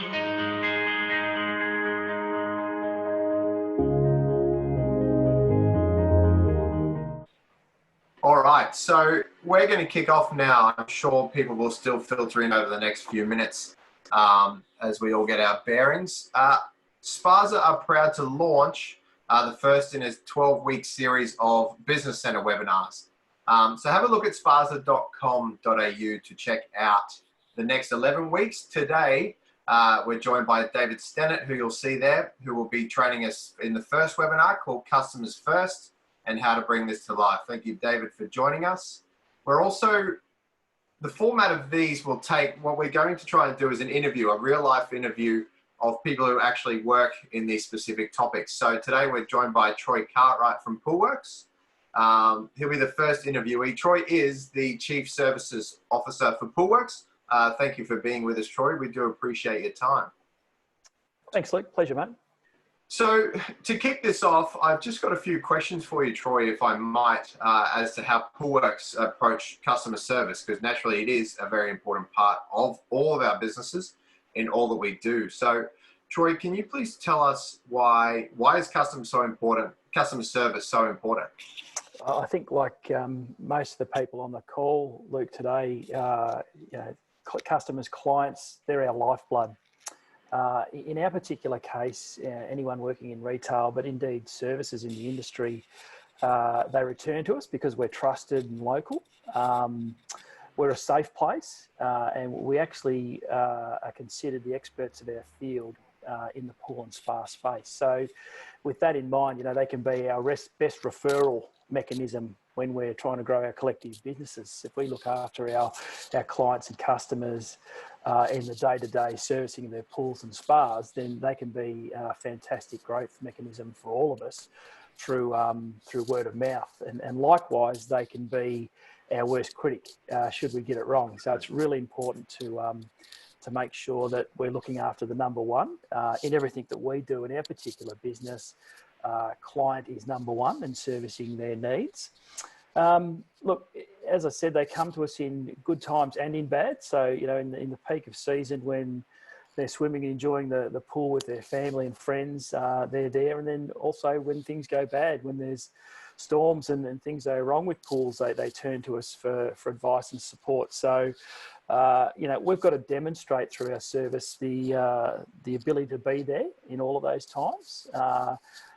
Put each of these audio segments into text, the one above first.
All right, so we're going to kick off now. I'm sure people will still filter in over the next few minutes as we all get our bearings. SPASA are proud to launch the first in a 12-week series of Business Centre webinars. So have a look at spasa.com.au to check out the next 11 weeks. Today, we're joined by David Stennett, who you'll see there, who will be training us in the first webinar called Customers First and how to bring this to life. Thank you, David, for joining us. We're also, the format of these will take, what we're going to try and do is an interview, a real life interview of people who actually work in these specific topics. So today we're joined by Troy Cartwright from Poolworks. He'll be the first interviewee. Troy is the Chief Services Officer for Poolworks. Thank you for being with us, Troy. We do appreciate your time. Thanks, Luke. Pleasure, mate. So to kick this off, I've just got a few questions for you, Troy, if I might, as to how Poolworks approach customer service, because naturally it is a very important part of all of our businesses in all that we do. So, Troy, can you please tell us why is customer service so important? I think like most of the people on the call, Luke, today, customers, clients, they're our lifeblood. In our particular case, anyone working in retail, but indeed services in the industry, they return to us because we're trusted and local. We're a safe place, and we actually are considered the experts of our field in the pool and spa space. So with that in mind, they can be our best referral mechanism when we're trying to grow our collective businesses. If we look after our clients and customers in the day-to-day servicing their pools and spas, then they can be a fantastic growth mechanism for all of us through word of mouth. And likewise, they can be our worst critic should we get it wrong. So it's really important to make sure that we're looking after the number one in everything that we do in our particular business. Client is number one and servicing their needs. Look, as I said, they come to us in good times and in bad. So, in the peak of season when they're swimming and enjoying the pool with their family and friends, they're there. And then also when things go bad, when there's storms and things go wrong with pools, they turn to us for advice and support. So, we've got to demonstrate through our service the ability to be there in all of those times.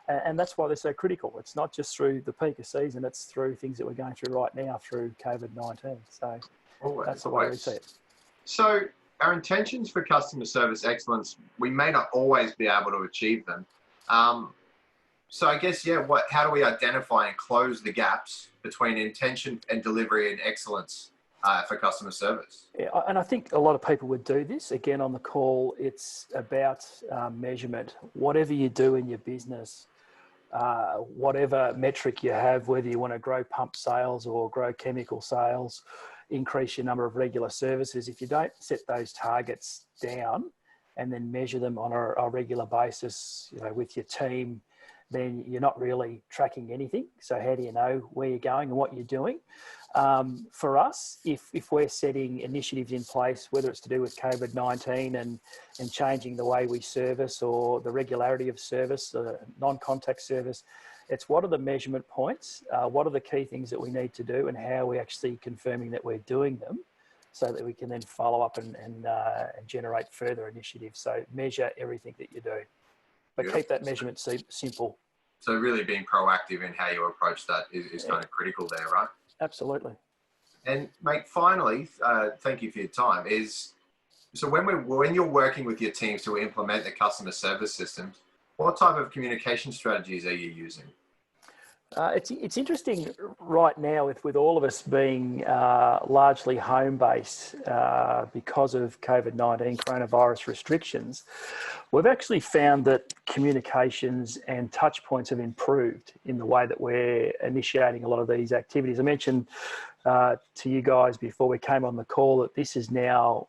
And that's why they're so critical. It's not just through the peak of season, it's through things that we're going through right now through COVID-19. So that's the way we see it. So our intentions for customer service excellence, we may not always be able to achieve them. So I guess, how do we identify and close the gaps between intention and delivery and excellence for customer service? Yeah, and I think a lot of people would do this. Again, on the call, it's about measurement. Whatever you do in your business, whatever metric you have, whether you want to grow pump sales or grow chemical sales, increase your number of regular services, if you don't set those targets down and then measure them on a regular basis, with your team, then you're not really tracking anything. So how do you know where you're going and what you're doing? For us, if we're setting initiatives in place, whether it's to do with COVID-19 and changing the way we service or the regularity of service, non-contact service, it's what are the measurement points, what are the key things that we need to do, and how are we actually confirming that we're doing them so that we can then follow up and generate further initiatives. So measure everything that you do, but keep that measurement simple. So really being proactive in how you approach that is kind of critical there, right? Absolutely. And mate, finally, thank you for your time. So when you're working with your teams to implement the customer service systems, what type of communication strategies are you using? It's interesting right now with all of us being largely home-based because of COVID-19 coronavirus restrictions. We've actually found that communications and touch points have improved in the way that we're initiating a lot of these activities. I mentioned to you guys before we came on the call that this is now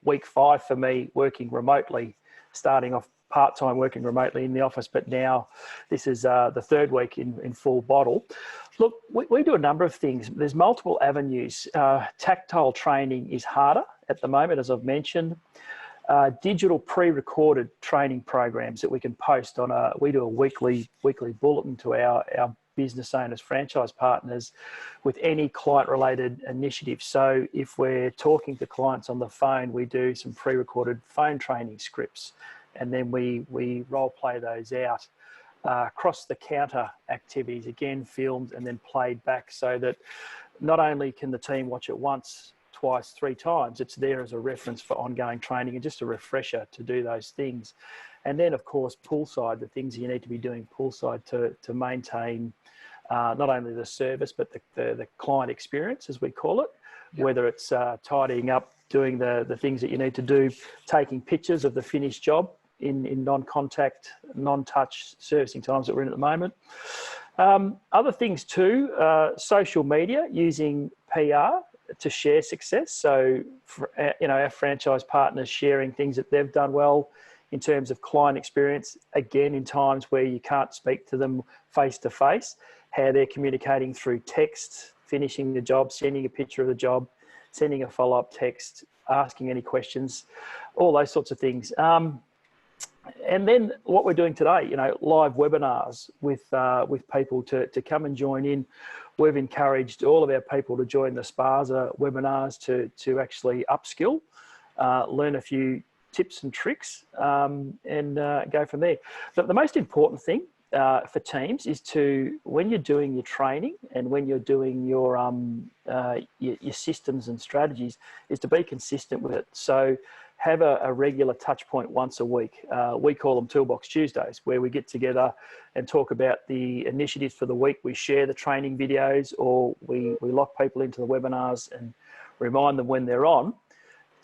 week 5 for me working remotely, starting off part-time working remotely in the office, but now this is the 3rd week in full bottle. Look, we do a number of things. There's multiple avenues. Tactile training is harder at the moment, as I've mentioned. digital pre-recorded training programs that we can post on we do a weekly bulletin to our business owners, franchise partners, with any client-related initiative. So if we're talking to clients on the phone, we do some pre-recorded phone training scripts, and then we role-play those out. Cross-the-counter activities, again, filmed and then played back, so that not only can the team watch it once, twice, 3 times, it's there as a reference for ongoing training and just a refresher to do those things. And then, of course, poolside, the things you need to be doing poolside to maintain not only the service, but the client experience, as we call it, whether it's tidying up, doing the things that you need to do, taking pictures of the finished job in non-contact, non-touch servicing times that we're in at the moment. Other things too, social media, using PR to share success. So, our franchise partners sharing things that they've done well in terms of client experience, again, in times where you can't speak to them face to face, how they're communicating through text, finishing the job, sending a picture of the job, sending a follow-up text, asking any questions, all those sorts of things. And then what we're doing today, live webinars with people to come and join in. We've encouraged all of our people to join the SPASA webinars to actually upskill, learn a few tips and tricks, and go from there. But the most important thing for teams is when you're doing your training and when you're doing your systems and strategies, is to be consistent with it. So have a regular touch point once a week. We call them Toolbox Tuesdays, where we get together and talk about the initiatives for the week. We share the training videos, or we lock people into the webinars and remind them when they're on.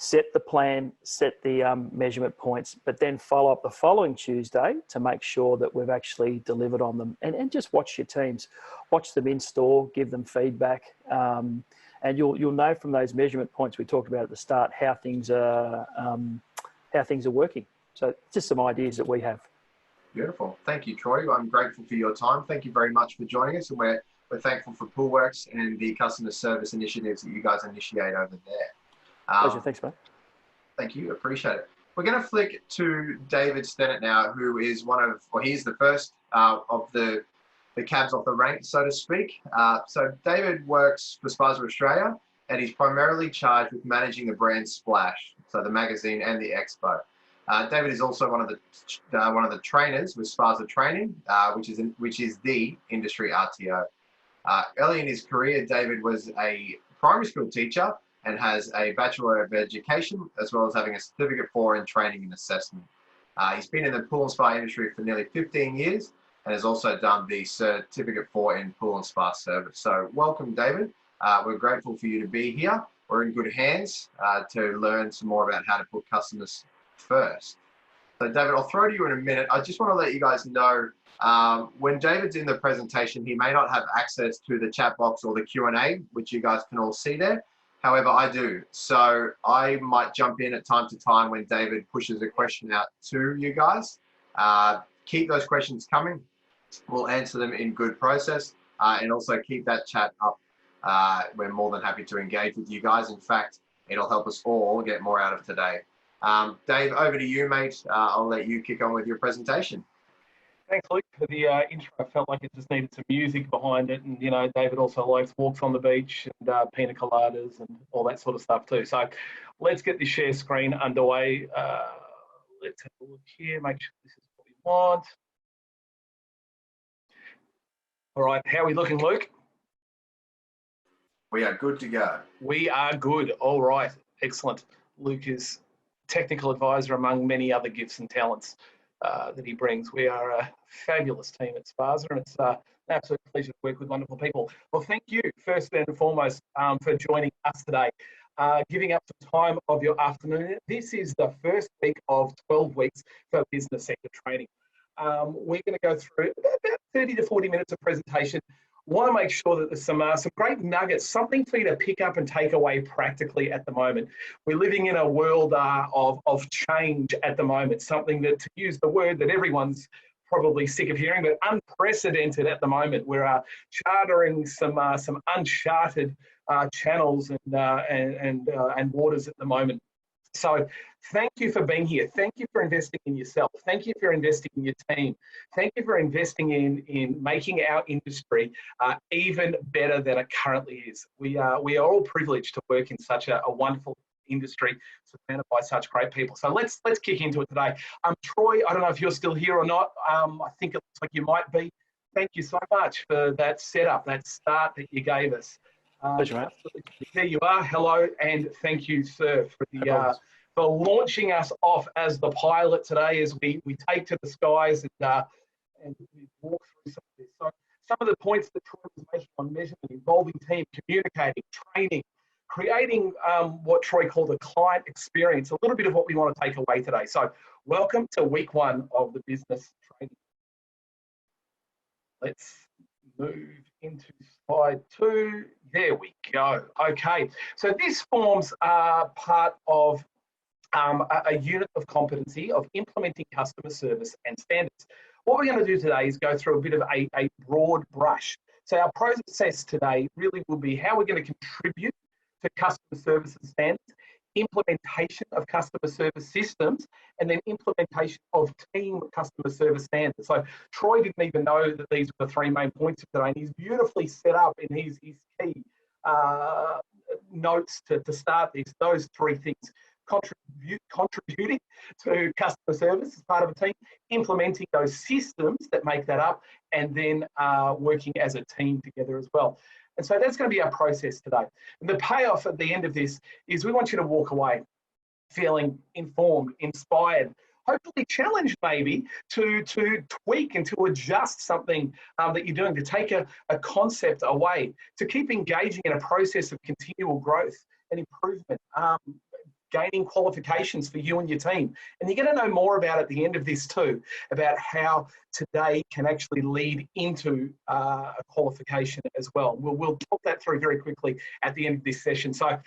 Set the plan, set the measurement points, but then follow up the following Tuesday to make sure that we've actually delivered on them. And just watch your teams, watch them in store, give them feedback, and you'll know from those measurement points we talked about at the start how things are working. So just some ideas that we have. Beautiful. Thank you, Troy. I'm grateful for your time. Thank you very much for joining us, and we're thankful for Poolworks and the customer service initiatives that you guys initiate over there. Pleasure. Thanks, mate. Thank you. Appreciate it. We're going to flick to David Stennett now, who is he's the first of the cabs off the rank, so to speak. So David works for SPASA Australia, and he's primarily charged with managing the brand Splash, so the magazine and the expo. David is also one of the trainers with SPASA Training, which is the industry RTO. Early in his career, David was a primary school teacher and has a Bachelor of Education, as well as having a Certificate 4 in Training and Assessment. He's been in the pool and spa industry for nearly 15 years and has also done the Certificate 4 in Pool and Spa Service. So welcome, David. We're grateful for you to be here. We're in good hands to learn some more about how to put customers first. So David, I'll throw to you in a minute. I just want to let you guys know, when David's in the presentation, he may not have access to the chat box or the Q&A, which you guys can all see there. However, I do. So I might jump in at time to time when David pushes a question out to you guys. Keep those questions coming. We'll answer them in good process, and also keep that chat up. We're more than happy to engage with you guys. In fact, it'll help us all get more out of today. Dave, over to you, mate. I'll let you kick on with your presentation. Thanks, Luke, for the intro. I felt like it just needed some music behind it. And, David also likes walks on the beach and pina coladas and all that sort of stuff too. So let's get the share screen underway. Let's have a look here, make sure this is what we want. All right, how are we looking, Luke? We are good to go. We are good. All right, excellent. Luke is technical advisor among many other gifts and talents that he brings. We are a fabulous team at SPASA, and it's an absolute pleasure to work with wonderful people. Well, thank you first and foremost for joining us today, giving up some time of your afternoon. This is the first week of 12 weeks for business sector training. We're going to go through about 30 to 40 minutes of presentation. Want to make sure that there's some great nuggets, something for you to pick up and take away practically at the moment. We're living in a world of change at the moment, something that, to use the word that everyone's probably sick of hearing, but unprecedented at the moment. We're chartering some uncharted channels and waters at the moment. So thank you for being here. Thank you for investing in yourself. Thank you for investing in your team. Thank you for investing in making our industry even better than it currently is. We are all privileged to work in such a wonderful industry surrounded by such great people. So let's kick into it today. Troy, I don't know if you're still here or not. I think it looks like you might be. Thank you so much for that setup, that start that you gave us. Pleasure, mate. There you are. Hello, and thank you, sir, for launching us off as the pilot today as we take to the skies and we walk through some of this. So some of the points that Troy was making on measurement, involving team, communicating, training, creating what Troy called a client experience, a little bit of what we want to take away today. So welcome to week 1 of the business training. Let's move into slide 2. There we go. Okay, so this forms part of a unit of competency of implementing customer service and standards. What we're going to do today is go through a bit of a broad brush. So our process today really will be how we're going to contribute to customer service and standards, implementation of customer service systems, and then implementation of team customer service standards. So Troy didn't even know that these were the 3 main points of today, and he's beautifully set up in his key notes to start those 3 things. Contributing to customer service as part of a team, implementing those systems that make that up, and then working as a team together as well. And so that's going to be our process today. And the payoff at the end of this is we want you to walk away feeling informed, inspired, hopefully challenged maybe to tweak and to adjust something that you're doing, to take a concept away, to keep engaging in a process of continual growth and improvement, gaining qualifications for you and your team. And you're going to know more about at the end of this too, about how today can actually lead into a qualification as well. We'll talk that through very quickly at the end of this session. So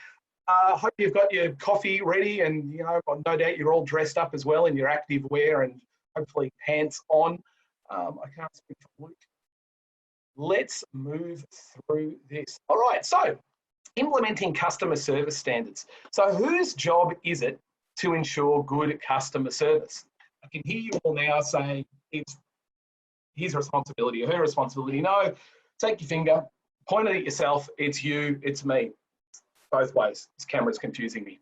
I hope you've got your coffee ready, and no doubt you're all dressed up as well in your active wear and hopefully pants on. I can't speak for Luke. Let's move through this. All right, so implementing customer service standards. So whose job is it to ensure good customer service? I can hear you all now saying it's his responsibility or her responsibility. No, take your finger, point it at yourself. It's you, it's me. Both ways. This camera's confusing me.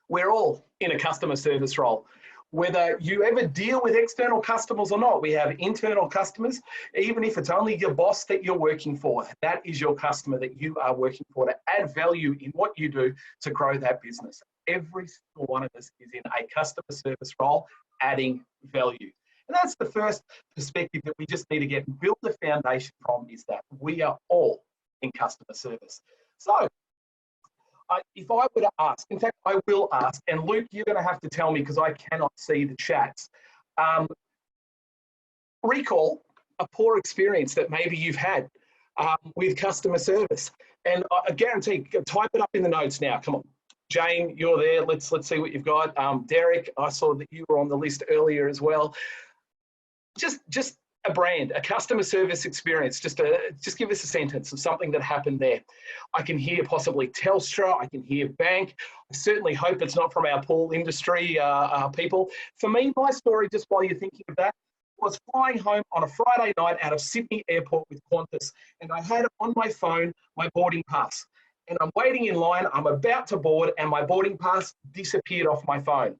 We're all in a customer service role. Whether you ever deal with external customers or not, we have internal customers. Even if it's only your boss that you're working for, that is your customer that you are working for to add value in what you do to grow that business. Every single one of us is in a customer service role, adding value. And that's the first perspective that we just need to get and build the foundation from, is that we are all in customer service. So if I were to ask, in fact, I will ask, and Luke, you're going to have to tell me because I cannot see the chats. Recall a poor experience that maybe you've had with customer service. And I guarantee, type it up in the notes now. Come on. Jane, you're there. Let's see what you've got. Derek, I saw that you were on the list earlier as well. Just a brand, a customer service experience. Just give us a sentence of something that happened there. I can hear possibly Telstra. I can hear bank. I certainly hope it's not from our pool industry people. For me, my story, just while you're thinking of that, was flying home on a Friday night out of Sydney Airport with Qantas, and I had on my phone my boarding pass. And I'm waiting in line. I'm about to board, and my boarding pass disappeared off my phone.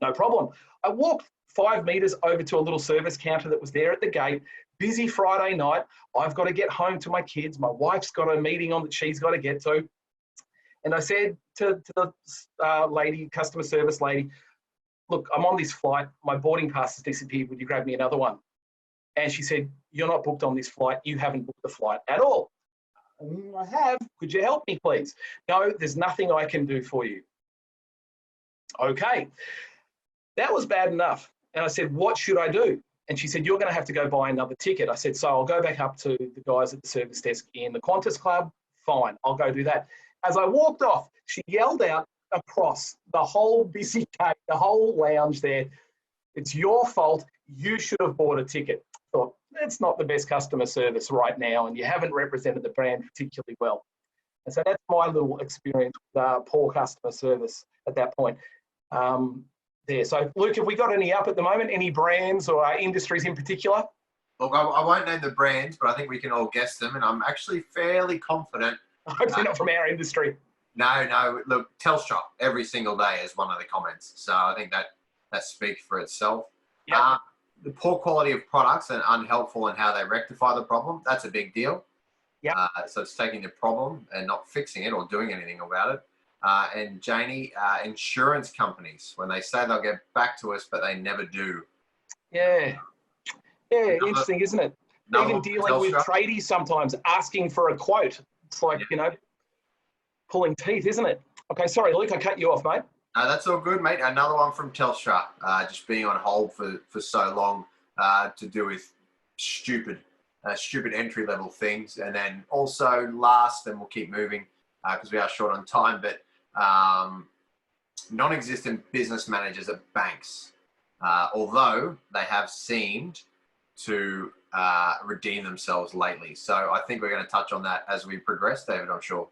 No problem. I walked 5 meters over to a little service counter that was there at the gate. Busy Friday night. I've got to get home to my kids. My wife's got a meeting on that she's got to get to. And I said to the lady, customer service lady, look, I'm on this flight. My boarding pass has disappeared. Would you grab me another one? And she said, you're not booked on this flight. You haven't booked the flight at all. I have. Could you help me, please? No, there's nothing I can do for you. Okay. That was bad enough. And I said, what should I do? And she said, you're going to have to go buy another ticket. I said, so I'll go back up to the guys at the service desk in the Qantas Club. Fine, I'll go do that. As I walked off, she yelled out across the whole busy gate, the whole lounge there, it's your fault. You should have bought a ticket. I thought, that's not the best customer service right now, and you haven't represented the brand particularly well. And so that's my little experience with poor customer service at that point. There. So, Luke, have we got any up at the moment? Any brands or industries in particular? Look, I won't name the brands, but I think we can all guess them, and I'm actually fairly confident. I hope they're not from our industry. No. Look, Telstra every single day is one of the comments, so I think that speaks for itself. Yep. The poor quality of products and unhelpful in how they rectify the problem, that's a big deal. Yep. So it's taking the problem and not fixing it or doing anything about it. And Janie, insurance companies, when they say they'll get back to us, but they never do. Yeah, interesting, isn't it? Even dealing with tradies sometimes, asking for a quote. It's like, pulling teeth, isn't it? Okay, sorry, Luke, I cut you off, mate. That's all good, mate. Another one from Telstra, just being on hold for so long to do with stupid entry-level things. And then also last, and we'll keep moving because we are short on time, but non-existent business managers at banks, although they have seemed to redeem themselves lately. So I think we're going to touch on that as we progress, David, I'm sure.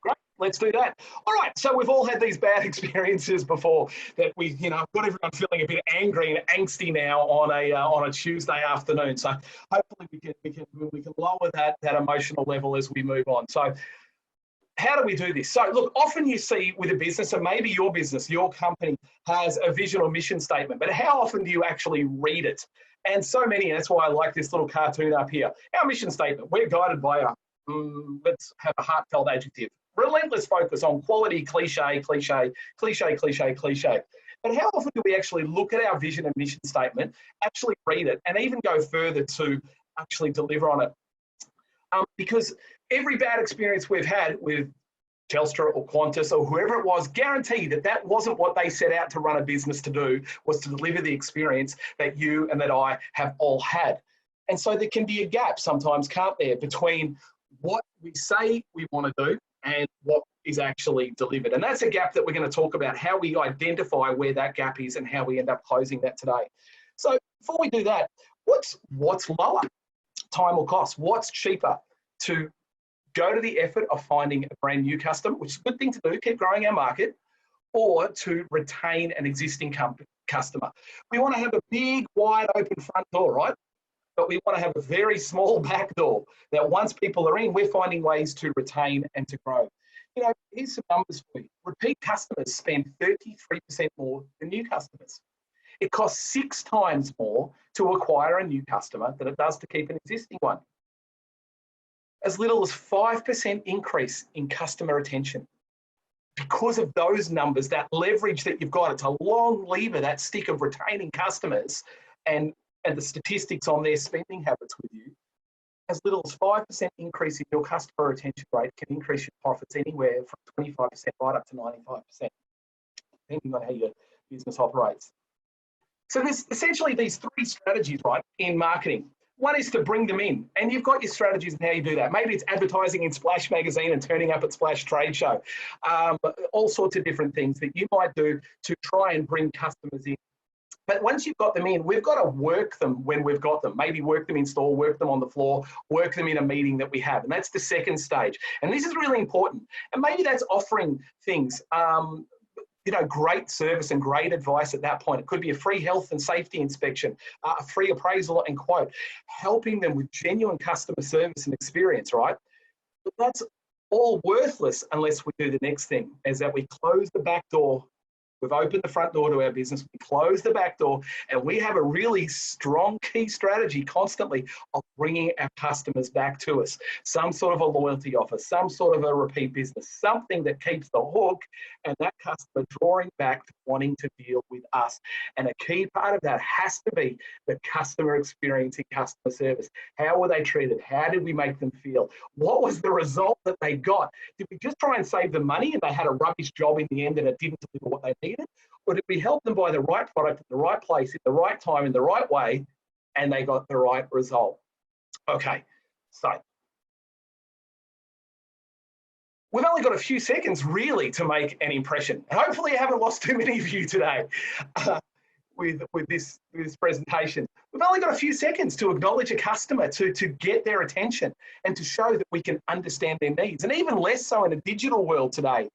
Great, let's do that. All right, so we've all had these bad experiences before that we've, got everyone feeling a bit angry and angsty now on a Tuesday afternoon. So hopefully we can lower that emotional level as we move on. So how do we do this? So look, often you see with a business, and maybe your business, your company has a vision or mission statement, but how often do you actually read it? And so many, and that's why I like this little cartoon up here. Our mission statement, we're guided by let's have a heartfelt adjective. Relentless focus on quality, cliche. But how often do we actually look at our vision and mission statement, actually read it, and even go further to actually deliver on it? Because every bad experience we've had with Telstra or Qantas or whoever it was, guarantee that wasn't what they set out to run a business to do, was to deliver the experience that you and that I have all had. And so there can be a gap sometimes, can't there, between what we say we want to do and what is actually delivered. And that's a gap that we're going to talk about, how we identify where that gap is and how we end up closing that today. So before we do that, what's lower? Time or cost? What's cheaper? To go to the effort of finding a brand new customer, which is a good thing to do, keep growing our market, or to retain an existing customer. We want to have a big, wide open front door, right? But we want to have a very small back door that once people are in, we're finding ways to retain and to grow. Here's some numbers for you. Repeat customers spend 33% more than new customers. It costs 6 times more to acquire a new customer than it does to keep an existing one. As little as 5% increase in customer retention. Because of those numbers, that leverage that you've got, it's a long lever, that stick of retaining customers and the statistics on their spending habits with you. As little as 5% increase in your customer retention rate can increase your profits anywhere from 25% right up to 95%, depending on how your business operates. So there's essentially these 3 strategies, right, in marketing. One is to bring them in, and you've got your strategies and how you do that. Maybe it's advertising in Splash magazine and turning up at Splash trade show. All sorts of different things that you might do to try and bring customers in. But once you've got them in, we've got to work them when we've got them. Maybe work them in store, work them on the floor, work them in a meeting that we have. And that's the second stage. And this is really important. And maybe that's offering things, great service and great advice at that point. It could be a free health and safety inspection, a free appraisal and quote, helping them with genuine customer service and experience, right? But that's all worthless unless we do the next thing, is that we close the back door. We've opened the front door to our business, we close the back door, and we have a really strong key strategy constantly of bringing our customers back to us. Some sort of a loyalty offer, some sort of a repeat business, something that keeps the hook and that customer drawing back to wanting to deal with us. And a key part of that has to be the customer experience in customer service. How were they treated? How did we make them feel? What was the result that they got? Did we just try and save them money and they had a rubbish job in the end and it didn't deliver what they needed? Or did we help them buy the right product at the right place, at the right time, in the right way, and they got the right result? Okay, so we've only got a few seconds really to make an impression. Hopefully I haven't lost too many of you today. with this presentation. We've only got a few seconds to acknowledge a customer, to get their attention and to show that we can understand their needs. And even less so in a digital world today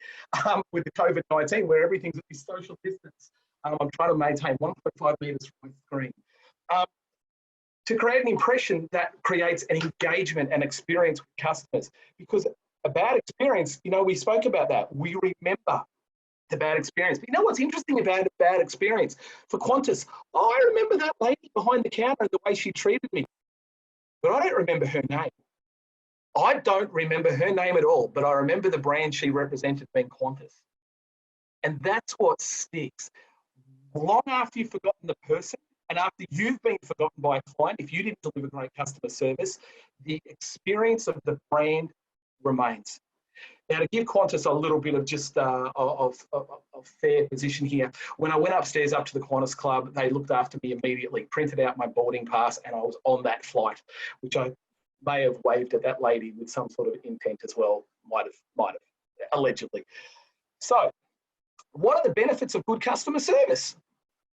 with the COVID-19 where everything's at this social distance. I'm trying to maintain 1.5 metres from the screen. To create an impression that creates an engagement and experience with customers. Because a bad experience, you know, we spoke about that. We remember the bad experience. But you know what's interesting about a bad experience? For Qantas, I remember that lady behind the counter and the way she treated me, but I don't remember her name. I don't remember her name at all, but I remember the brand she represented being Qantas. And that's what sticks. Long after you've forgotten the person and after you've been forgotten by a client, if you didn't deliver great customer service, the experience of the brand remains. Now, to give Qantas a little bit of just of fair position here, when I went upstairs up to the Qantas Club, they looked after me immediately, printed out my boarding pass, and I was on that flight, which I may have waved at that lady with some sort of intent as well, might have, allegedly. So, what are the benefits of good customer service?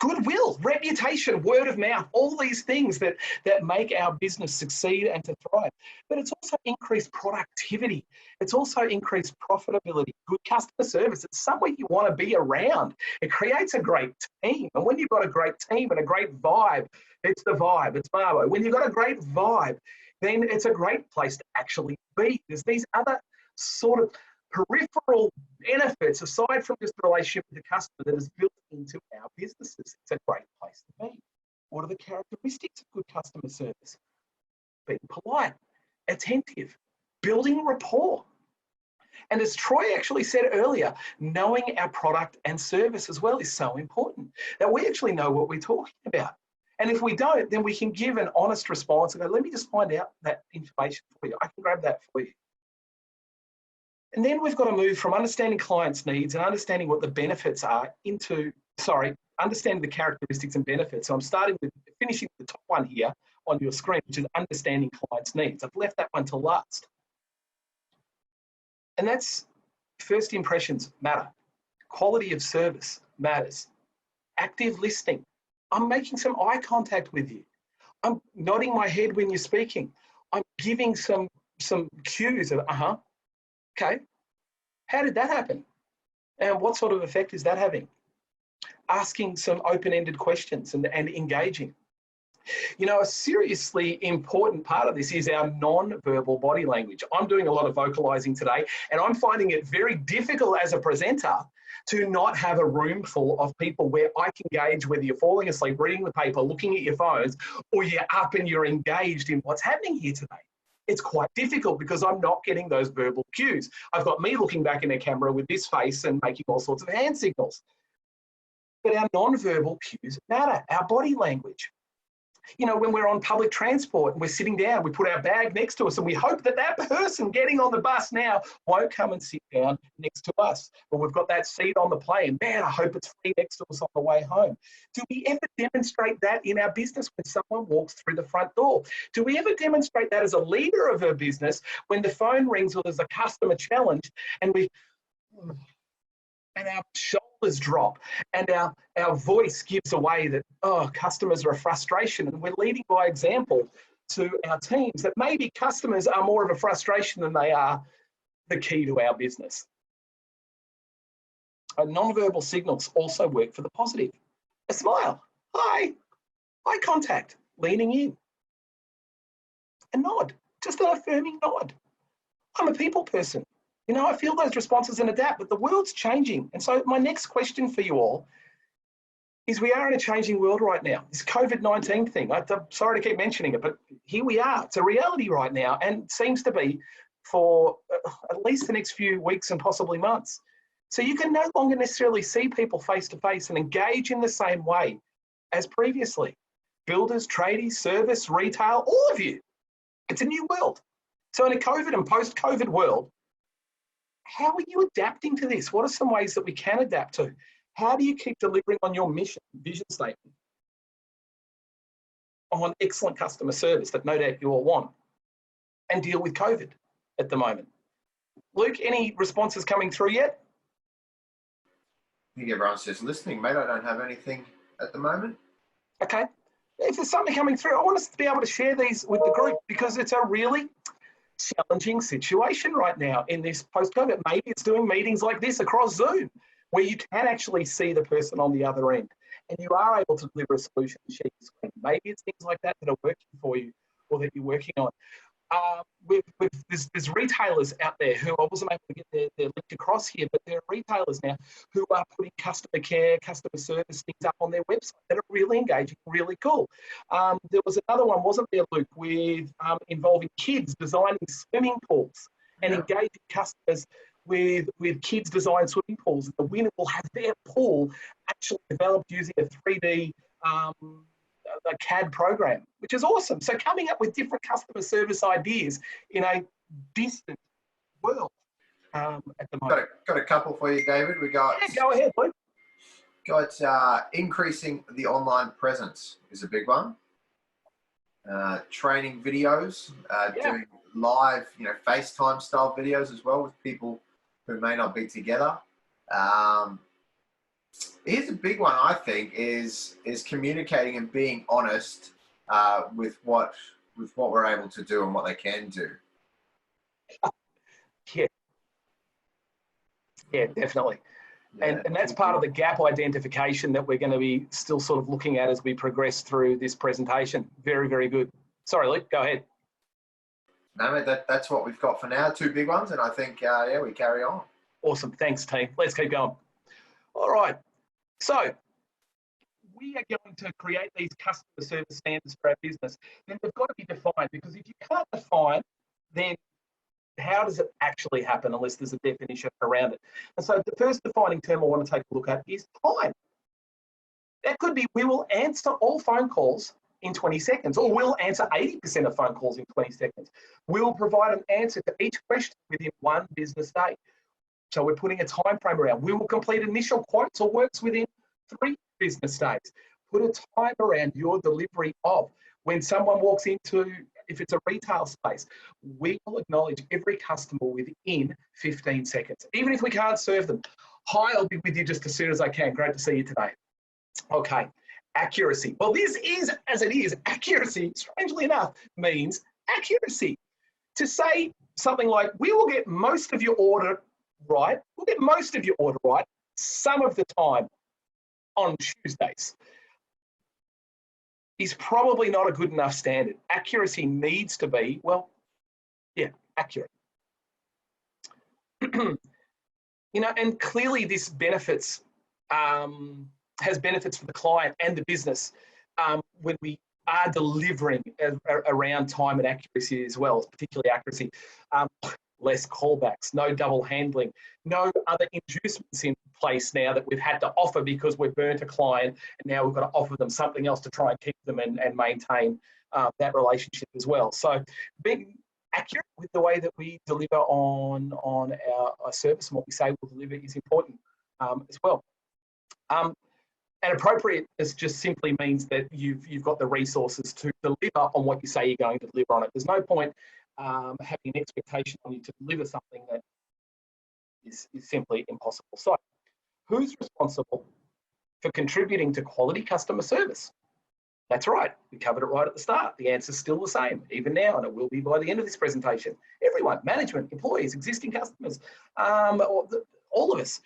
Goodwill, reputation, word of mouth, all these things that make our business succeed and to thrive. But it's also increased productivity. It's also increased profitability. Good customer service, it's somewhere you want to be around. It creates a great team. And when you've got a great team and a great vibe, it's the vibe, it's Marbo. When you've got a great vibe, then it's a great place to actually be. There's these other sort of peripheral benefits aside from just the relationship with the customer that is built into our businesses. It's a great place to be. What are the characteristics of good customer service? Being polite, attentive, building rapport. And as Troy actually said earlier, knowing our product and service as well is so important, that we actually know what we're talking about. And if we don't, then we can give an honest response and go, let me just find out that information for you. I can grab that for you. And then we've got to move from understanding clients' needs and understanding what the benefits are into, understanding the characteristics and benefits. So I'm finishing with the top one here on your screen, which is understanding clients' needs. I've left that one to last. And that's first impressions matter. Quality of service matters. Active listening. I'm making some eye contact with you. I'm nodding my head when you're speaking. I'm giving some cues of, okay, how did that happen? And what sort of effect is that having? Asking some open-ended questions and engaging. You know, a seriously important part of this is our non-verbal body language. I'm doing a lot of vocalizing today, and I'm finding it very difficult as a presenter to not have a room full of people where I can gauge whether you're falling asleep, reading the paper, looking at your phones, or you're up and you're engaged in what's happening here today. It's quite difficult because I'm not getting those verbal cues. I've got me looking back in a camera with this face and making all sorts of hand signals. But our non-verbal cues matter, our body language. You know, when we're on public transport and we're sitting down, we put our bag next to us and we hope that that person getting on the bus now won't come and sit down next to us. Or we've got that seat on the plane. Man, I hope it's free next to us on the way home. Do we ever demonstrate that in our business when someone walks through the front door? Do we ever demonstrate that as a leader of a business when the phone rings or there's a customer challenge and our shoulders drop and our voice gives away that, oh, customers are a frustration, and we're leading by example to our teams that maybe customers are more of a frustration than they are the key to our business. Non-verbal signals also work for the positive. A smile, hi, eye contact, leaning in. A nod, just an affirming nod. I'm a people person. You know, I feel those responses and adapt, but the world's changing. And so my next question for you all is, we are in a changing world right now. This COVID-19 thing, I'm sorry to keep mentioning it, but here we are. It's a reality right now and seems to be for at least the next few weeks and possibly months. So you can no longer necessarily see people face to face and engage in the same way as previously. Builders, tradies, service, retail, all of you. It's a new world. So in a COVID and post-COVID world, how are you adapting to this? What are some ways that we can adapt to? How do you keep delivering on your mission, vision statement, on excellent customer service that no doubt you all want, and deal with COVID at the moment? Luke, any responses coming through yet? I think everyone's just listening, mate. I don't have anything at the moment. Okay. If there's something coming through, I want us to be able to share these with the group because it's a really challenging situation right now in this post-COVID. Maybe it's doing meetings like this across Zoom where you can actually see the person on the other end and you are able to deliver a solution and share your screen. Maybe it's things like that that are working for you or that you're working on. There's retailers out there who I wasn't able to get their link across here, but there are retailers now who are putting customer care, customer service things up on their website that are really engaging, really cool. There was another one, wasn't there, Luke, with involving kids designing swimming pools and engaging customers with kids designed swimming pools. And the winner will have their pool actually developed using a 3D a CAD program, which is awesome. So coming up with different customer service ideas in a distant world at the moment. Got a couple for you, David. We got. Yeah, go ahead, Luke. Got increasing the online presence is a big one. Training videos, doing live, FaceTime style videos as well with people who may not be together. Here's a big one, I think, is communicating and being honest with what we're able to do and what they can do. Yeah, definitely. Yeah. And that's part of the gap identification that we're going to be still sort of looking at as we progress through this presentation. Very, very good. Sorry, Luke, go ahead. No, mate, that's what we've got for now. Two big ones, and I think, we carry on. Awesome. Thanks, team. Let's keep going. All right. So we are going to create these customer service standards for our business. Then they've got to be defined, because if you can't define, then how does it actually happen unless there's a definition around it? And so the first defining term I want to take a look at is time. That could be, we will answer all phone calls in 20 seconds, or we'll answer 80% of phone calls in 20 seconds. We'll provide an answer to each question within one business day. So we're putting a time frame around. We will complete initial quotes or works within 3 business days. Put a time around your delivery of. When someone walks into, if it's a retail space, we will acknowledge every customer within 15 seconds. Even if we can't serve them. Hi, I'll be with you just as soon as I can. Great to see you today. Okay, accuracy. Well, this is, as it is, accuracy, strangely enough, means accuracy. To say something like, we will get most of your order right, we'll get most of your order right some of the time on Tuesdays, is probably not a good enough standard. Accuracy needs to be, well, yeah, accurate. And clearly this benefits, has benefits for the client and the business when we are delivering around time and accuracy as well, particularly accuracy. Less callbacks, no double handling, no other inducements in place now that we've had to offer because we've burnt a client, and now we've got to offer them something else to try and keep them and maintain that relationship as well. So being accurate with the way that we deliver on our service and what we say we'll deliver is important as well. And appropriate is just simply means that you've got the resources to deliver on what you say you're going to deliver on it. There's no point having an expectation on you to deliver something that is simply impossible. So who's responsible for contributing to quality customer service? That's right, we covered it right at the start. The answer's still the same, even now, and it will be by the end of this presentation. Everyone, management, employees, existing customers, all of us,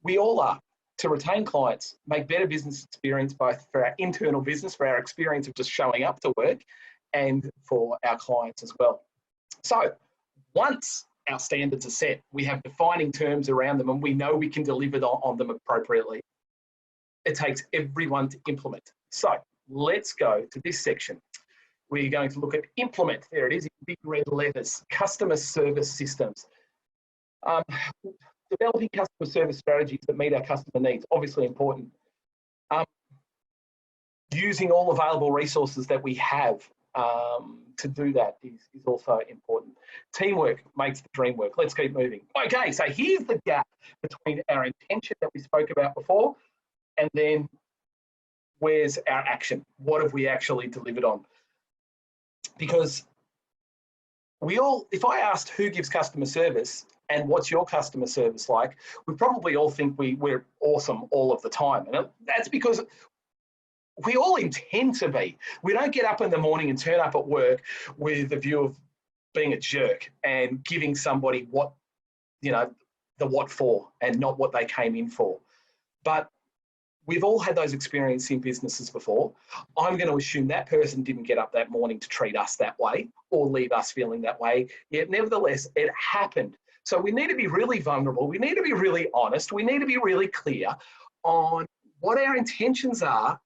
we all are. To retain clients, make better business experience both for our internal business, for our experience of just showing up to work, and for our clients as well. So once our standards are set, we have defining terms around them and we know we can deliver on them appropriately. It takes everyone to implement. So let's go to this section. We're going to look at implement. There it is in big red letters, customer service systems. Developing customer service strategies that meet our customer needs, obviously important. Using all available resources that we have to do that is also important. Teamwork makes the dream work. Let's keep moving. Okay, so here's the gap between our intention that we spoke about before and then where's our action? What have we actually delivered on? Because if I asked who gives customer service and what's your customer service like, we probably all think we're awesome all of the time. And that's because we all intend to be. We don't get up in the morning and turn up at work with the view of being a jerk and giving somebody what, you know, the what for and not what they came in for. But we've all had those experiences in businesses before. I'm going to assume that person didn't get up that morning to treat us that way or leave us feeling that way. Yet nevertheless, it happened. So we need to be really vulnerable. We need to be really honest. We need to be really clear on what our intentions are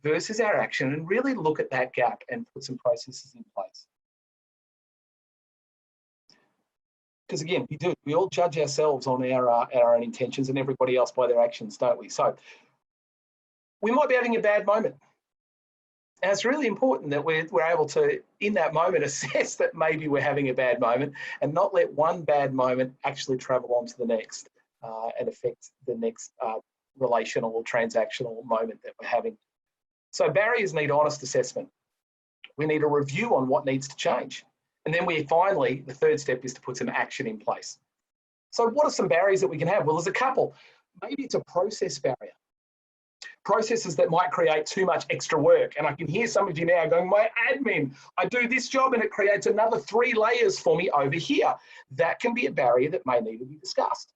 versus our action, and really look at that gap and put some processes in place. Because again, we all judge ourselves on our own intentions and everybody else by their actions, don't we? So we might be having a bad moment. And it's really important that we're able to, in that moment, assess that maybe we're having a bad moment and not let one bad moment actually travel on to the next and affect the next relational or transactional moment that we're having. So barriers need honest assessment. We need a review on what needs to change. And then finally, the third step is to put some action in place. So what are some barriers that we can have? Well, there's a couple. Maybe it's a process barrier. Processes that might create too much extra work. And I can hear some of you now going, my admin, I do this job and it creates another 3 layers for me over here. That can be a barrier that may need to be discussed.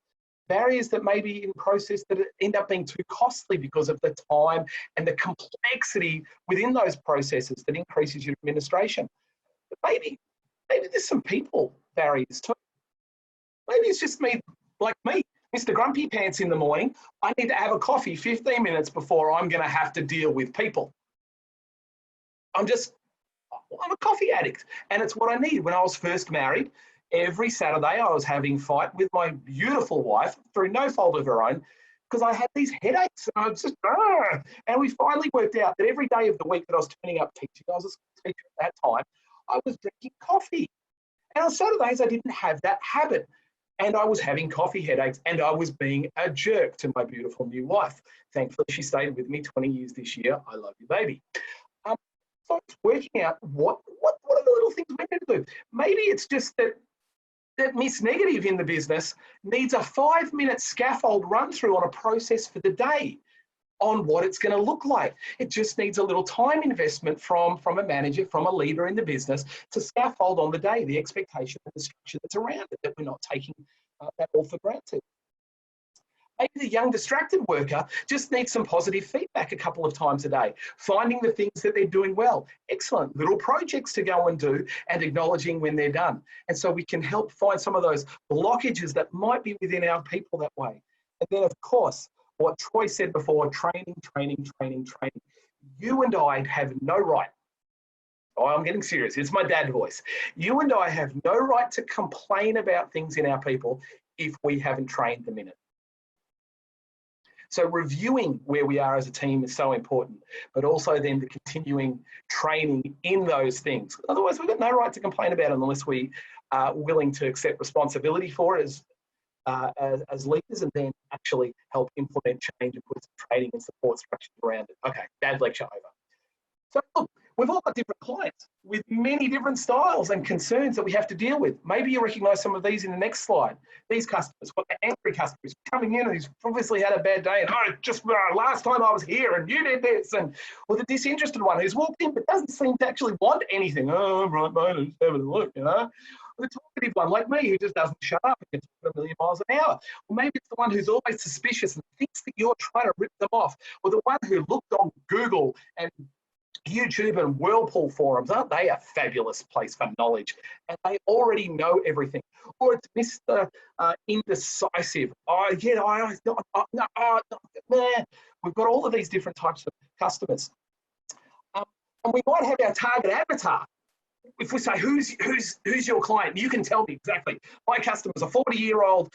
Barriers that may be in process that end up being too costly because of the time and the complexity within those processes that increases your administration. But maybe there's some people barriers too. Maybe it's just me, like me, Mr. Grumpy Pants in the morning. I need to have a coffee 15 minutes before I'm going to have to deal with people. I'm a coffee addict, and it's what I need. When I was first married, every Saturday I was having fight with my beautiful wife through no fault of her own because I had these headaches. And I was just, and we finally worked out that every day of the week that I was turning up teaching, I was a school teacher at that time, I was drinking coffee. And on Saturdays, I didn't have that habit. And I was having coffee headaches, and I was being a jerk to my beautiful new wife. Thankfully, she stayed with me 20 years this year. I love you, baby. So it's working out what are the little things we need to do. Maybe it's just that Miss Negative in the business needs a 5-minute scaffold run through on a process for the day on what it's going to look like. It just needs a little time investment from a manager, from a leader in the business to scaffold on the day, the expectation and the structure that's around it, that we're not taking that all for granted. Maybe the young distracted worker just needs some positive feedback a couple of times a day, finding the things that they're doing well. Excellent little projects to go and do and acknowledging when they're done. And so we can help find some of those blockages that might be within our people that way. And then, of course, what Troy said before, training. You and I have no right. Oh, I'm getting serious. It's my dad voice. You and I have no right to complain about things in our people if we haven't trained them in it. So reviewing where we are as a team is so important, but also then the continuing training in those things. Otherwise, we've got no right to complain about it unless we are willing to accept responsibility for it as leaders, and then actually help implement change and put some training and support structures around it. Okay, bad lecture over. So look, we've all got different clients with many different styles and concerns that we have to deal with. Maybe you recognise some of these in the next slide. These customers, what the angry customers coming in and he's obviously had a bad day and just last time I was here and you did this, and or the disinterested one who's walked in but doesn't seem to actually want anything. Oh, right, mate, I'm just having a look, you know. Or the talkative one like me who just doesn't shut up and gets 1,000,000 miles an hour. Or maybe it's the one who's always suspicious and thinks that you're trying to rip them off. Or the one who looked on Google and YouTube and Whirlpool forums, aren't they a fabulous place for knowledge? And they already know everything. Or it's Mr. Indecisive. Oh, yeah, we've got all of these different types of customers. And we might have our target avatar. If we say, who's your client? You can tell me exactly. My customer's a 40-year-old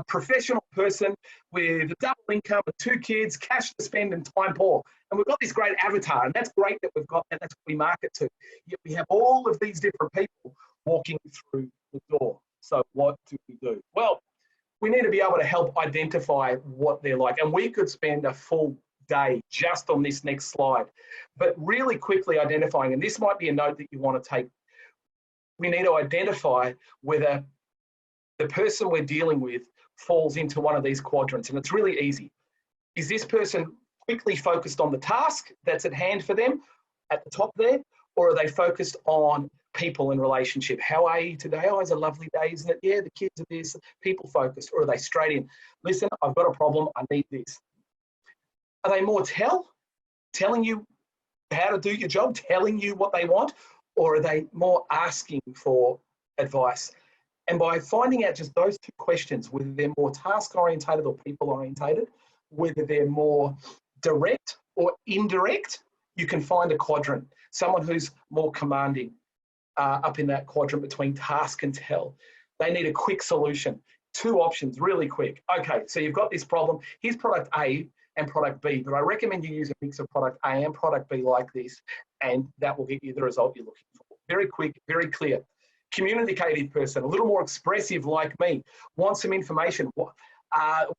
professional person with a double income and 2 kids, cash to spend and time poor. And we've got this great avatar, and that's great that we've got that. That's what we market to. Yet we have all of these different people walking through the door. So what do we do? Well, we need to be able to help identify what they're like. And we could spend a full day just on this next slide, but really quickly identifying, and this might be a note that you want to take, we need to identify whether the person we're dealing with falls into one of these quadrants, and it's really easy. Is this person quickly focused on the task that's at hand for them at the top there, or are they focused on people and relationship? How are you today? Oh, it's a lovely day, isn't it? Yeah, the kids are this, people focused, or are they straight in? Listen, I've got a problem, I need this. Are they more telling you how to do your job, telling you what they want, or are they more asking for advice? And by finding out just those two questions, whether they're more task orientated or people orientated, whether they're more direct or indirect, you can find a quadrant, someone who's more commanding up in that quadrant between task and tell. They need a quick solution. Two options, really quick. Okay, so you've got this problem. Here's product A and product B, but I recommend you use a mix of product A and product B like this, and that will get you the result you're looking for. Very quick, very clear. Communicative person, a little more expressive like me, wants some information.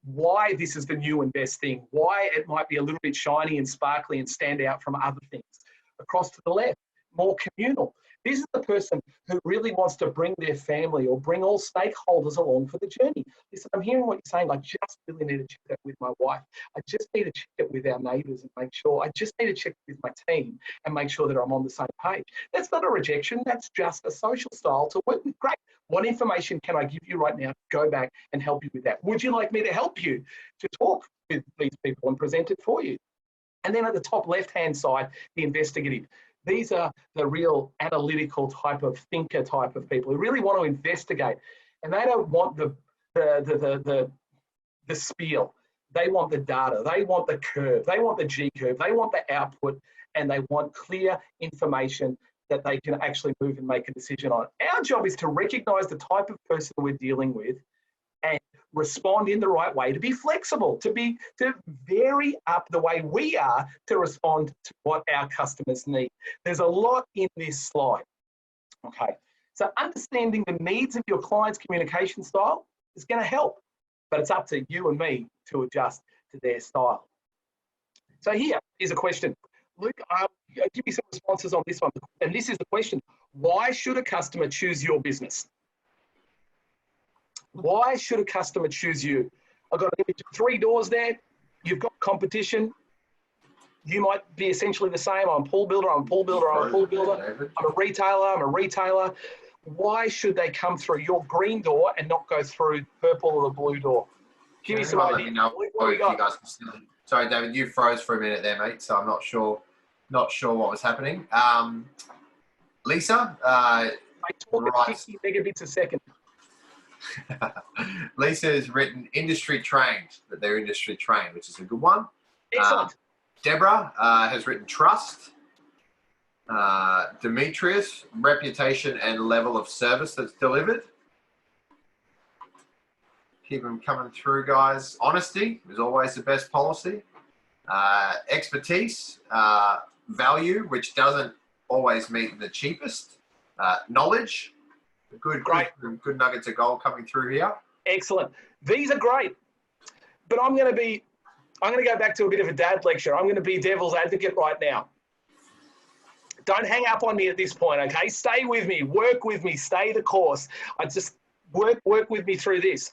Why this is the new and best thing, why it might be a little bit shiny and sparkly and stand out from other things. Across to the left, more communal. This is the person who really wants to bring their family or bring all stakeholders along for the journey. Listen, I'm hearing what you're saying. I just really need to check that with my wife. I just need to check it with our neighbours and make sure. I just need to check it with my team and make sure that I'm on the same page. That's not a rejection. That's just a social style to work with. Great. What information can I give you right now to go back and help you with that? Would you like me to help you to talk with these people and present it for you? And then at the top left-hand side, the investigative. These are the real analytical type of thinker type of people who really want to investigate, and they don't want the spiel. They want the data. They want the curve. They want the G curve. They want the output, and they want clear information that they can actually move and make a decision on. Our job is to recognize the type of person we're dealing with and respond in the right way, to be flexible, to vary up the way we are to respond to what our customers need. There's a lot in this slide. Okay, so understanding the needs of your client's communication style is going to help, but it's up to you and me to adjust to their style. So here is a question. Luke, give me some responses on this one. And this is the question: why should a customer choose your business? Why should a customer choose you? I've got to give you 3 doors there. You've got competition. You might be essentially the same. I'm a pool builder, I'm a pool builder, I'm a pool builder. I'm a retailer, I'm a retailer. Why should they come through your green door and not go through the purple or the blue door? Give me some ideas. Sorry, David, you froze for a minute there, mate, so I'm not sure what was happening. Lisa? I talk at 50 megabits a second. Lisa has written industry trained, that they're industry trained, which is a good one. Excellent. Deborah has written trust. Demetrius, reputation and level of service that's delivered. Keep them coming through, guys. Honesty is always the best policy. Expertise, value, which doesn't always meet the cheapest. Knowledge. Good nuggets of gold coming through here. Excellent. These are great, but I'm going to go back to a bit of a dad lecture. I'm going to be devil's advocate right now. Don't hang up on me at this point, okay? Stay with me, work with me, stay the course. I just work with me through this.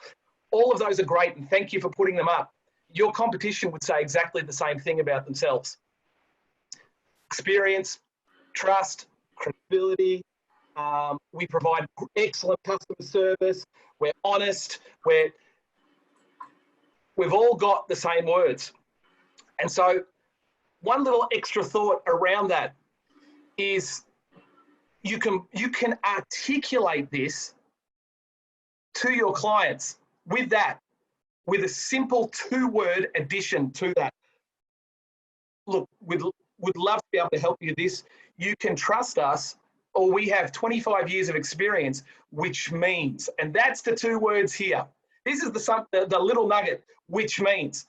All of those are great, and thank you for putting them up. Your competition would say exactly the same thing about themselves. Experience, trust, credibility. We provide excellent customer service. We're honest. We've all got the same words. And so one little extra thought around that is you can articulate this to your clients with a simple 2-word addition to that. Look, we'd love to be able to help you with this. You can trust us, or we have 25 years of experience, which means, and that's the 2 words here. This is the little nugget, which means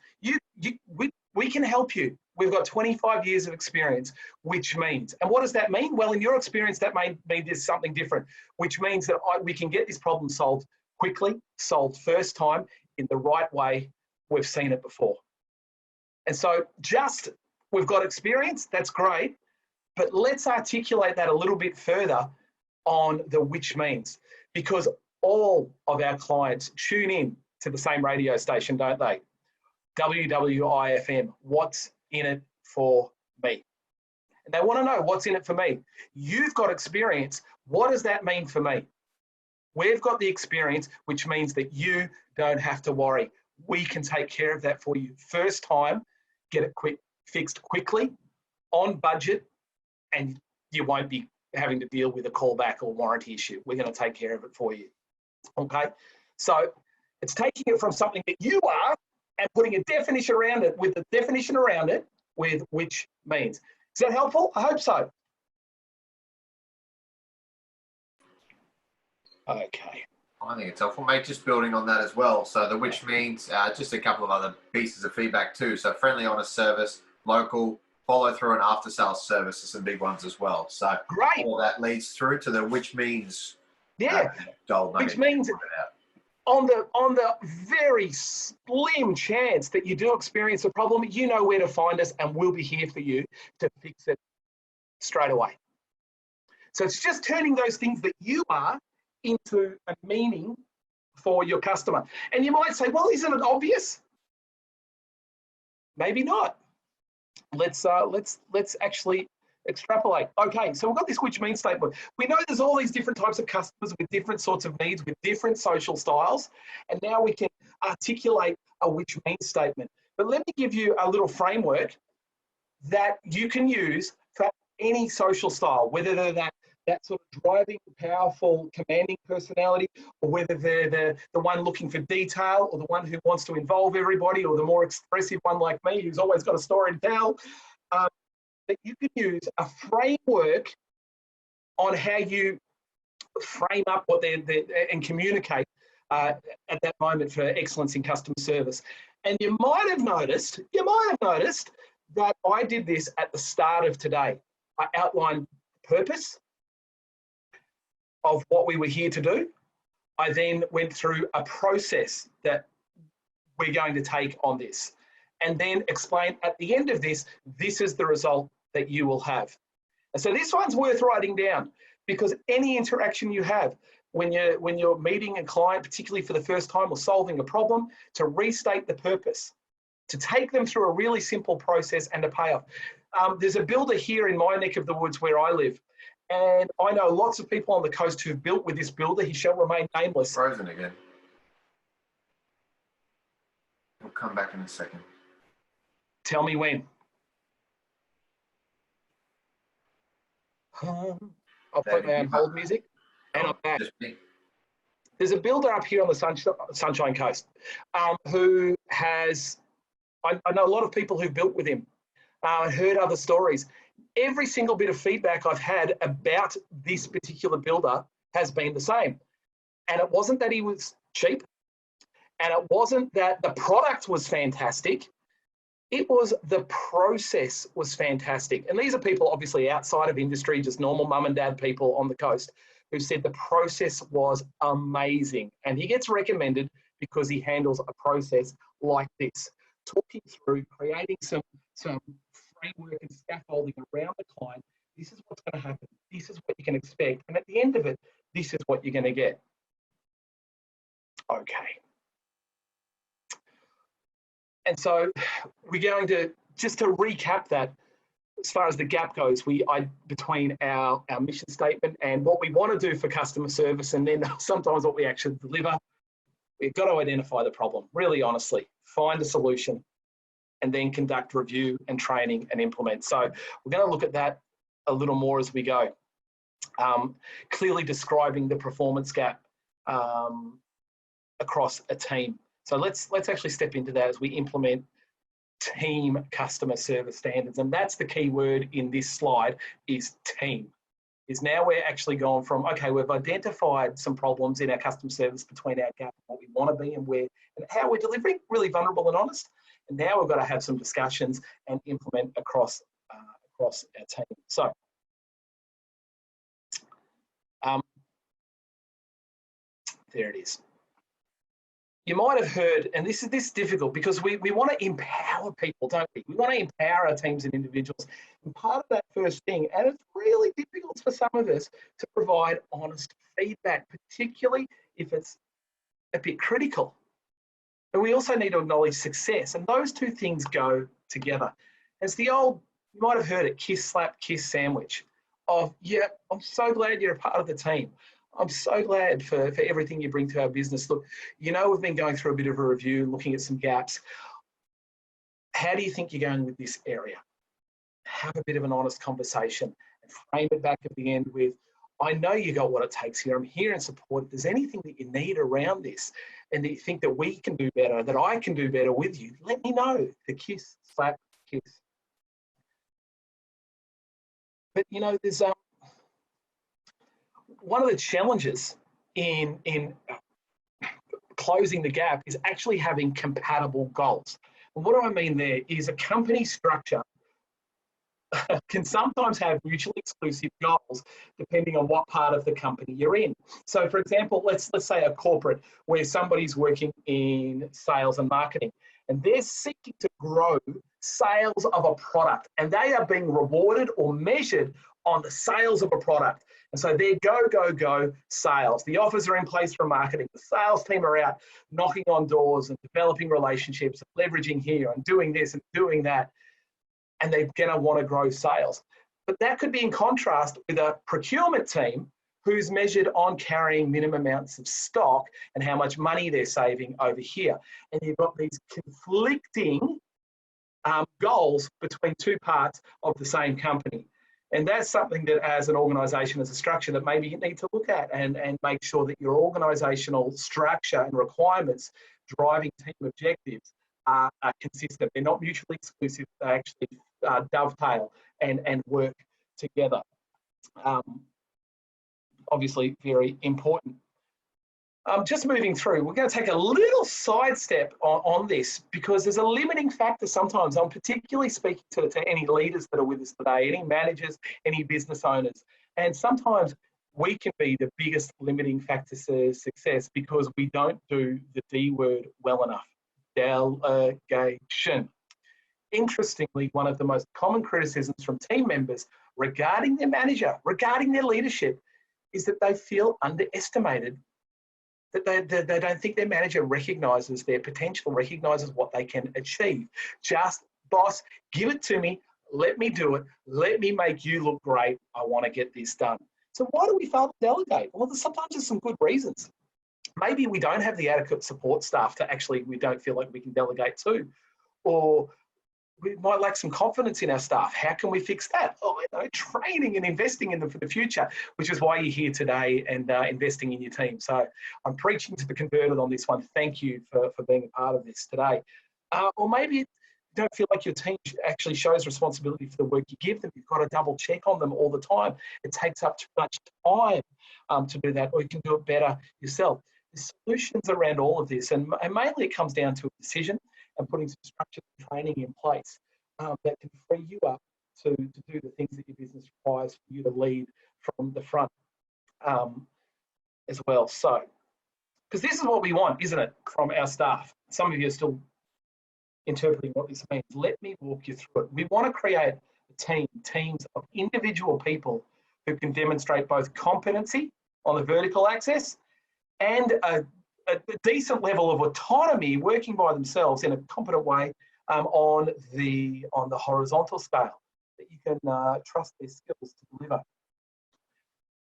we can help you. We've got 25 years of experience, which means, and what does that mean? Well, in your experience, that may mean there's something different, which means that we can get this problem solved quickly, solved first time in the right way. We've seen it before. And so we've got experience, that's great. But let's articulate that a little bit further on the which means, because all of our clients tune in to the same radio station, don't they? WWIFM. What's in it for me? And they want to know what's in it for me. You've got experience. What does that mean for me? We've got the experience, which means that you don't have to worry. We can take care of that for you. First time, get it fixed quickly, on budget, and you won't be having to deal with a callback or warranty issue. We're going to take care of it for you. Okay? So it's taking it from something that you are and putting a definition around it with the definition around it with which means. Is that helpful? I hope so. Okay. I think it's helpful, mate. Just building on that as well. So the which means just a couple of other pieces of feedback too. So friendly, honest service, local, follow through, and after sales service are some big ones as well. So great. All that leads through to the which means. Yeah. Which means on the very slim chance that you do experience a problem, you know where to find us, and we'll be here for you to fix it straight away. So it's just turning those things that you are into a meaning for your customer. And you might say, well, isn't it obvious? Maybe not. Let's actually extrapolate. Okay, so we've got this which means statement. We know there's all these different types of customers with different sorts of needs, with different social styles, and now we can articulate a which means statement. But let me give you a little framework that you can use for any social style, whether they're that sort of driving, powerful, commanding personality, or whether they're the one looking for detail, or the one who wants to involve everybody, or the more expressive one like me who's always got a story to tell. That you can use a framework on how you frame up what and communicate at that moment for excellence in customer service. And you might have noticed that I did this at the start of today. I outlined purpose of what we were here to do. I then went through a process that we're going to take on this, and then explain at the end of this, this is the result that you will have. And so this one's worth writing down, because any interaction you have when you're meeting a client, particularly for the first time or solving a problem, to restate the purpose, to take them through a really simple process and a payoff. There's a builder here in my neck of the woods where I live, and I know lots of people on the coast who've built with this builder. He shall remain nameless. Frozen again. We'll come back in a second. Tell me when. I'll put my hold music, and I'm back. There's a builder up here on the Sunshine Coast who has, I know a lot of people who've built with him, heard other stories. Every single bit of feedback I've had about this particular builder has been the same. And it wasn't that he was cheap, and it wasn't that the product was fantastic. It was the process was fantastic. And these are people obviously outside of industry, just normal mum and dad people on the coast, who said the process was amazing. And he gets recommended because he handles a process like this, talking through, creating some framework and scaffolding around the client. This is what's going to happen. This is what you can expect. And at the end of it, this is what you're going to get. Okay. And so we're going to, just to recap that, as far as the gap goes, between our mission statement and what we want to do for customer service, and then sometimes what we actually deliver, we've got to identify the problem, really honestly, find a solution, and then conduct review and training and implement. So we're going to look at that a little more as we go. Clearly describing the performance gap across a team. So let's actually step into that as we implement team customer service standards. And that's the key word in this slide, is team. Is now we're actually going from, okay, we've identified some problems in our customer service between our gap and what we want to be and how we're delivering, really vulnerable and honest. And now we've got to have some discussions and implement across our team. So there it is. You might have heard, and this is difficult because we want to empower people, don't we? We want to empower our teams and individuals. And part of that first thing, and it's really difficult for some of us to provide honest feedback, particularly if it's a bit critical. But we also need to acknowledge success, and those two things go together. It's the old, you might have heard it, kiss, slap, kiss sandwich of, yeah, I'm so glad you're a part of the team. I'm so glad for everything you bring to our business. Look, you know, we've been going through a bit of a review, looking at some gaps. How do you think you're going with this area? Have a bit of an honest conversation and frame it back at the end with, I know you got what it takes here. I'm here in support. If there's anything that you need around this and that you think that we can do better, that I can do better with you, let me know. The kiss, slap, kiss. But, you know, there's one of the challenges in closing the gap is actually having compatible goals. And what do I mean there is a company structure can sometimes have mutually exclusive goals depending on what part of the company you're in. So for example, let's say a corporate where somebody's working in sales and marketing and they're seeking to grow sales of a product and they are being rewarded or measured on the sales of a product. And so they're go sales. The offers are in place for marketing. The sales team are out knocking on doors and developing relationships, and leveraging here and doing this and doing that. And they're going to want to grow sales. But that could be in contrast with a procurement team who's measured on carrying minimum amounts of stock and how much money they're saving over here. And you've got these conflicting goals between two parts of the same company. And that's something that as an organisation, as a structure, that maybe you need to look at and make sure that your organisational structure and requirements driving team objectives are consistent. They're not mutually exclusive. They actually dovetail and work together. Obviously, very important. Just moving through, we're going to take a little sidestep on this because there's a limiting factor sometimes. I'm particularly speaking to any leaders that are with us today, any managers, any business owners. And sometimes we can be the biggest limiting factor to success because we don't do the D word well enough. Delegation. Interestingly, one of the most common criticisms from team members regarding their manager, regarding their leadership, is that they feel underestimated, that they don't think their manager recognises their potential, recognises what they can achieve. Just, boss, give it to me, let me do it, let me make you look great, I want to get this done. So why do we fail to delegate? Well, sometimes there's some good reasons. Maybe we don't have the adequate support staff to actually, we don't feel like we can delegate to, or we might lack some confidence in our staff. How can we fix that? Oh, you know, training and investing in them for the future, which is why you're here today and investing in your team. So I'm preaching to the converted on this one. Thank you for being a part of this today. Or maybe you don't feel like your team actually shows responsibility for the work you give them. You've got to double check on them all the time. It takes up too much time to do that, or you can do it better yourself. There's solutions around all of this, and mainly it comes down to a decision and putting some structure and training in place that can free you up to do the things that your business requires for you to lead from the front as well. So, because this is what we want, isn't it, from our staff? Some of you are still interpreting what this means. Let me walk you through it. We want to create teams of individual people who can demonstrate both competency on the vertical axis and a decent level of autonomy, working by themselves in a competent way on the horizontal scale, that you can trust their skills to deliver.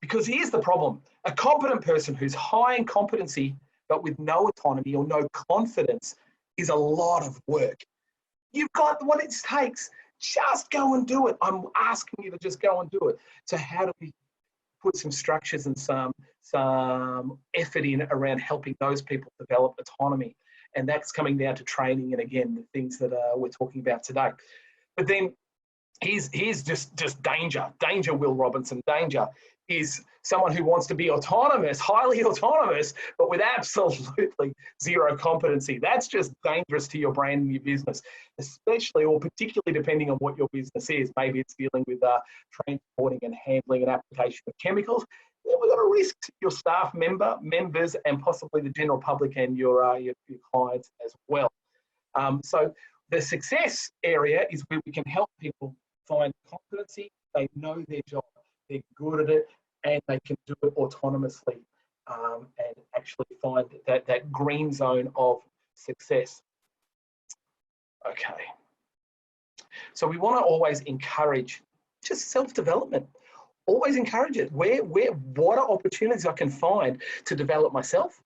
Because here's the problem: a competent person who's high in competency but with no autonomy or no confidence is a lot of work. You've got what it takes. Just go and do it. I'm asking you to just go and do it. So how do we put some structures and some effort in around helping those people develop autonomy? And that's coming down to training and, again, the things that we're talking about today. But then here's just danger. Danger, Will Robinson. Danger is someone who wants to be autonomous, highly autonomous, but with absolutely zero competency. That's just dangerous to your brand and your business, especially or particularly depending on what your business is. Maybe it's dealing with transporting and handling and application of chemicals. We've got a risk to your staff members, and possibly the general public and your clients as well. So the success area is where we can help people find competency. They know their job, they're good at it, and they can do it autonomously and actually find that green zone of success. Okay. So we want to always encourage just self-development. Always encourage it. What are opportunities I can find to develop myself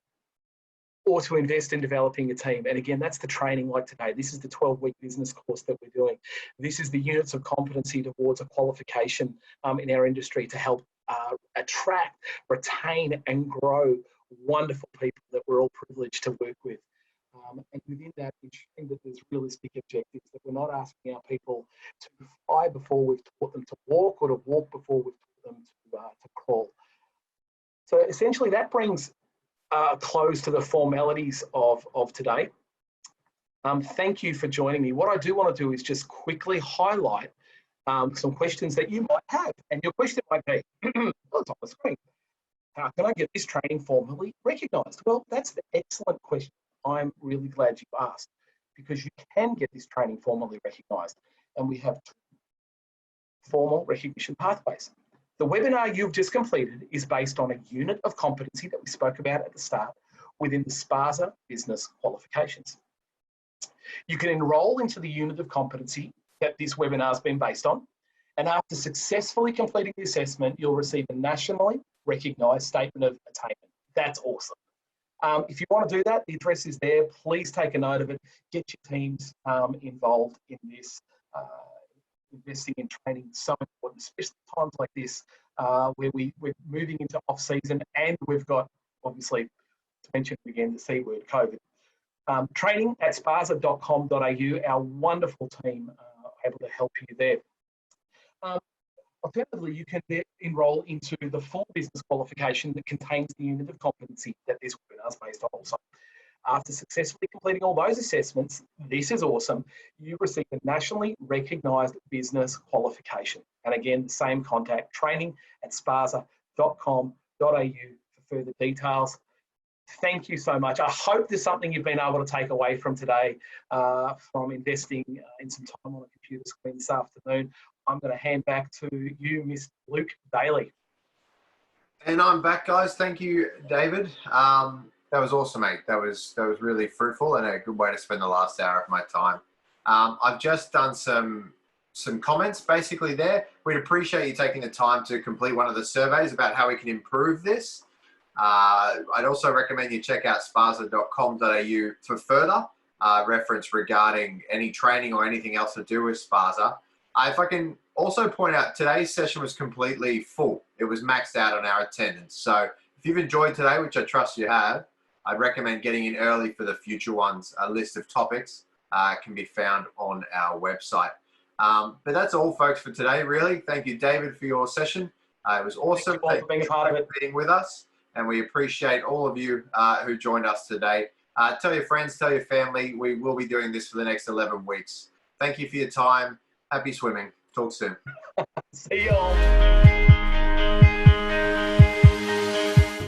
or to invest in developing a team? And again, that's the training like today. This is the 12-week business course that we're doing. This is the units of competency towards a qualification in our industry to help attract, retain, and grow wonderful people that we're all privileged to work with. And within that, ensuring that there's realistic objectives, that we're not asking our people to fly before we've taught them to walk, or to walk before we've taught them to crawl. So essentially that brings close to the formalities of today. Thank you for joining me. What I do want to do is just quickly highlight some questions that you might have. And your question might be, oh, it's on the screen. How can I get this training formally recognised? Well, that's the excellent question. I'm really glad you asked, because you can get this training formally recognised. And we have two formal recognition pathways. The webinar you've just completed is based on a unit of competency that we spoke about at the start within the SPASA business qualifications. You can enrol into the unit of competency that this webinar has been based on, and after successfully completing the assessment, you'll receive a nationally recognised statement of attainment. That's awesome. If you want to do that, the address is there. Please take a note of it. Get your teams involved in this. Investing in training is so important, especially times like this where we're moving into off-season, and we've got, obviously, to mention again, the C word, COVID. Training at spasa.com.au, our wonderful team are able to help you there. Alternatively, you can enrol into the full business qualification that contains the unit of competency that this webinar is based on also. After successfully completing all those assessments, this is awesome, you receive a nationally recognised business qualification. And again, the same contact, training at spasa.com.au for further details. Thank you so much. I hope there's something you've been able to take away from today, from investing in some time on a computer screen this afternoon. I'm going to hand back to you, Mr. Luke Daly. And I'm back, guys. Thank you, David. That was awesome, mate. That was really fruitful and a good way to spend the last hour of my time. I've just done some comments basically there. We'd appreciate you taking the time to complete one of the surveys about how we can improve this. I'd also recommend you check out spasa.com.au for further reference regarding any training or anything else to do with SPASA. If I can also point out, today's session was completely full. It was maxed out on our attendance. So if you've enjoyed today, which I trust you have, I'd recommend getting in early for the future ones. A list of topics can be found on our website. But that's all, folks, for today, really. Thank you, David, for your session. It was awesome. Thank you for being a part of it. Being with us. And we appreciate all of you who joined us today. Tell your friends, tell your family. We will be doing this for the next 11 weeks. Thank you for your time. Happy swimming. Talk soon. See you all.